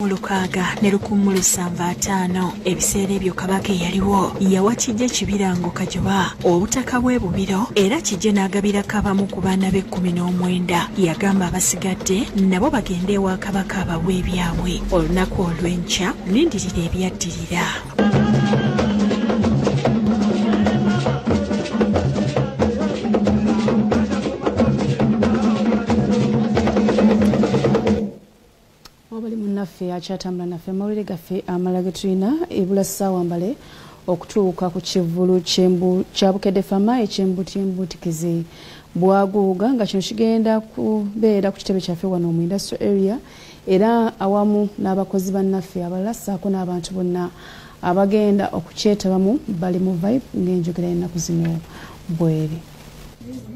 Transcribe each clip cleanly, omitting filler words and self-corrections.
Lukaaga ne 1750 ebiseera ebyo Kabaka yaliwo yawa Kijje Kibirango Kajoba obutaka bwe Bubiro era Kijje n'agabira kabamu ku baana be 19 yagamba abasigadde nabo bagende ewa Kabaka abawe ebyabwe olunaku olw'enkya lindirira ebyaddirira. Naffe akyatambula naffe amawulire gaffe amala ge tulina ebula ssaawa mbale okutuuka ku kivvulu kya Bukedde Fama eky'embuutikizi Bwaguuga nga kino kigenda kubeera ku kitebe kyaffe wano mu industrial area era awamu n'abakozi bannaffe abalala ssaako n'abantu bonna abagenda okukyetabamu bali mu vibe ng'enjogera y'ennaku zino bweri.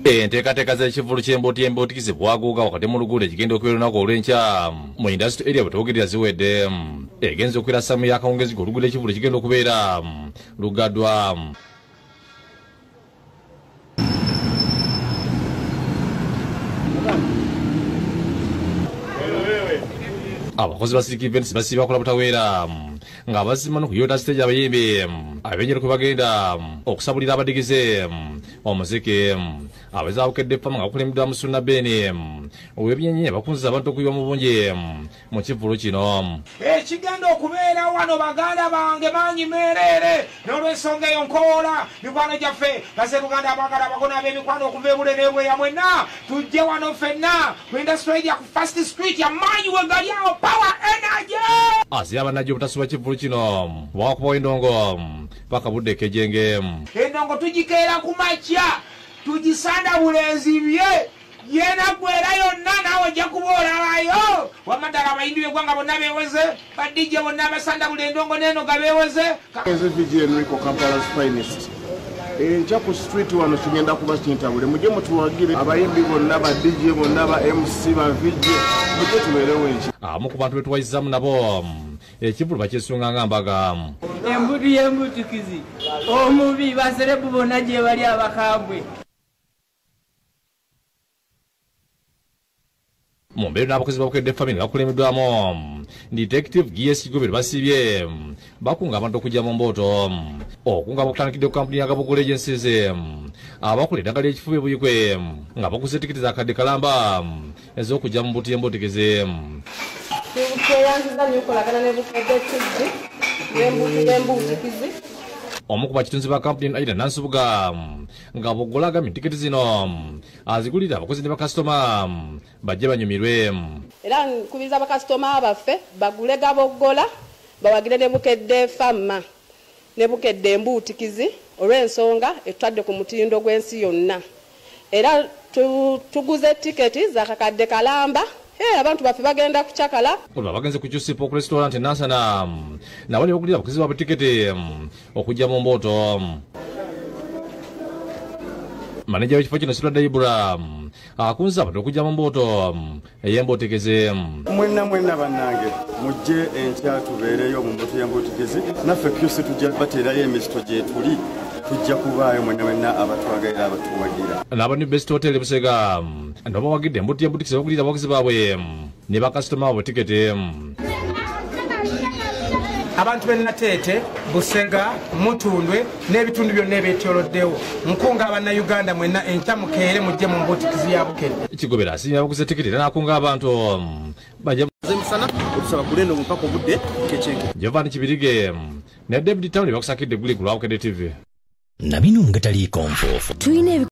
Enteekateeka z'ekivvulu ky'embuutikizi Bwaguuga wakati mu luguudo ekigenda okubeera olunaku olw'enkya mu industrial area bwe twogerera ziwedde egenza okubeera ssamu y'akawungezi oluguudo ekivvulu ekigenda okubeera lugaddwa. Abakozi ba City Events basiba bakola butaweera nga bazima n'okuyota stage abayimbi abenjera kwe bagenda okusabulira abadigize omuziki abeza Bukedde Fama nga bakulembeddwa Musuna Beni ow'ebyennyanja bakunziza abantu okuyiwa mu bungi mu kivvulu kino. Ekigenda okubeera wano baganda bange manyi meerere n'olw'ensonga eyo nkoola mikwano gyaffe baseruganda abagala abagona ab'emikwano okuva ebule n'ebweya mwenna tujje wano ffenna ku industry ya ku First Street ya manyi we gali awo power energy. Asiya banajja obutasuba kivvulu kino bwakubawo endongo paka budde kejenge endongo tugikeera ku makya tugisanda bulenzibye yena gwera yonna naawe ojja kuba olabayo wamaddala abayimbi b'eggwanga bonna beeweze badijje bonna abasanda buli endongo n'eno ga beeweze. Enrico Kampala's finest enkya ku street wano kigenda kuba kintabule mujje mutuwagire abayimbi bonna badijje bonna ba MC ba VJ mujje tubeerewo enkya. Abamu ku bantu betuwayizamu nabo ekivvulu bakyesunga nga mbaga embutu y'embuutikizi omubi baserebu bonna gye bali abakambwe. Mu mbeera n'abakozi ba Bukedde Fama bakulembeddwamu Detective GS Kigobero basibye bakunga abantu okujja mu mbooto okunga bakutandikidde ku kampuni ya Gabogola Agencies abakola eddagala ly'ekifuba ebuyikwe nga baguze tikiti za kadde kalamba ez'okujja mu mbuutu y'embuutikizi. Tweyanziza nnyo okukolagana ne Bukedde TV n'embuutikizi. Omu ku bakitunzi ba kampuni Aida Nansubuga nga Bogola agambye tikiti zino azigulira abakozi ne bakasitoma bajje banyumirwe. Era nkubiriza bakasitoma baffe bagule Gabogola bawagire ne Bukedde Fama ne Bukedde embuutikizi olw'ensonga etutadde ku mutindo gw'ensi yonna. Era tuguze tiketi za kakadde kalamba abantu baffe bagenda kucakala. Olwo bagenze ku Jusipo ku restaurant Nasana nabo ne bagulira abakozi baabwe tiketi okujja mu mbooto. Maneja w'ekifo kino Sirwadda Ibrahim akunze abantu okujja mu mbooto ey'embuutikizi. Mwenna bannange mujje enkya tubeereyo mu mbooto y'embuutikizi naffe kyusi tujja bateerayo emisito gye tuli tujja kubaayo mwenna abatwagalira abatuwagira. N'aba Best Hotel Busega nabo bawagidde embuutu y'embuutikizi bagulira abakozi baabwe ne bakasitoma baabwe tiketi. Abantu b'e Nateete, Busega, Mutundwe n'ebitundu byonna ebyetooloddewo nkunga abannayuganda mwenna enkya mukeere mujje mu mbuutikizi ya Bukedde. Kigobero asiimye abaguze tiketi era n'akunga abantu bajja Zemisana otusaba kulendo mpaka obudde kechenke. Giovanni Kibirige ne David Town bakusakidde guli ku Bukedde TV. Nabino nga taliiko nfoofu.